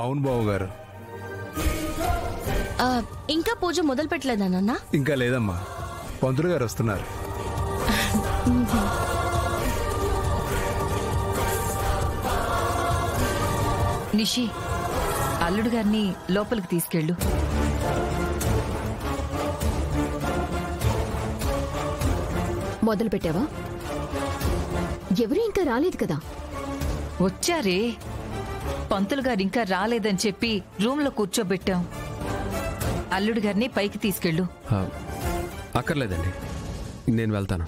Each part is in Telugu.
అవును బావగారు. ఇంకా పూజ మొదలు పెట్టలేదా నాన్న? ఇంకా లేదమ్మా, పంతులు గారు వస్తున్నారు. నిషి, అల్లుడు గారిని లోపలికి తీసుకెళ్ళు. మొదలు పెట్టావా? ఎవరు ఇంకా రాలేదు కదా? వచ్చారే, పంతులు గారు ఇంకా రాలేదని చెప్పి రూమ్ లో కూర్చోబెట్టాం. అల్లుడు గారిని పైకి తీసుకెళ్ళు. అక్కర్లేదండి, నేను వెళ్తాను.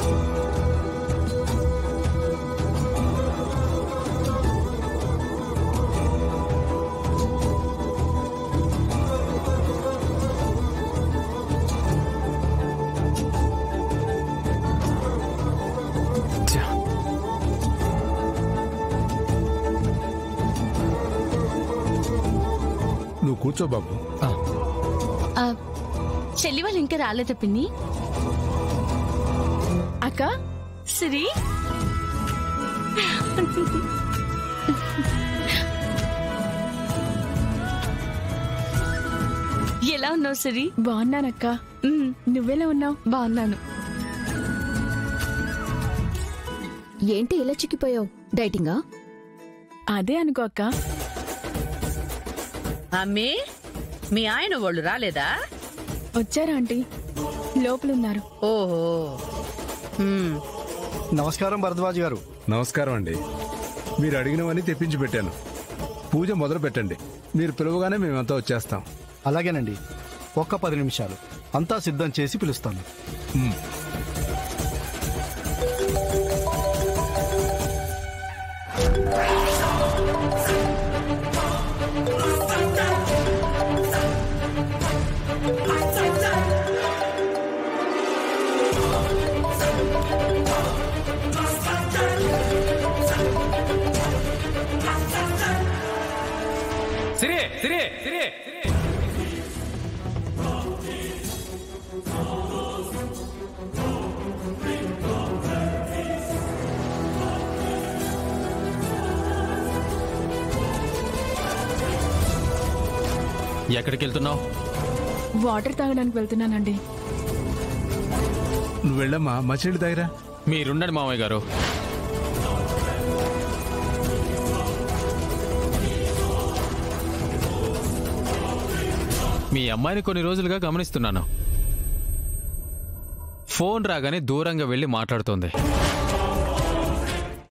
నువ్వు కూర్చో బాబు. చెల్లి వాళ్ళు ఇంకా రాలేదా పిన్ని? అక్క సిరి, ఎలా ఉన్నావు సిరి? బాగున్నానక్క. నువ్వెలా ఉన్నావు? బాగున్నాను. ఏంటి ఇలా చిక్కిపోయావు? డైటింగా? అదే అనుకో అక్క. అమ్మే, మీ ఆయన వాళ్ళు రాలేదా? వచ్చారా ఆంటీ? లోపలున్నారు. ఓహో. నమస్కారం భరద్వాజ్ గారు. నమస్కారం అండి. మీరు అడిగినవన్నీ తెప్పించి పెట్టాను. పూజ మొదలు పెట్టండి. మీరు పిలవగానే మేమంతా వచ్చేస్తాం. అలాగేనండి, ఒక్క 10 నిమిషాలు అంతా సిద్ధం చేసి పిలుస్తాను. సిరి, సిరి, సిరి. ఎక్కడికి వెళ్తున్నావు? వాటర్ తాగడానికి వెళ్తున్నానండి. నువ్వు వెళ్ళమ్మా, మంచినీళ్ళు తాగిరా. మీరుండండి మామయ్య గారు. మీ అమ్మాయిని కొన్ని రోజులుగా గమనిస్తున్నాను. ఫోన్ రాగానే దూరంగా వెళ్ళి మాట్లాడుతోంది.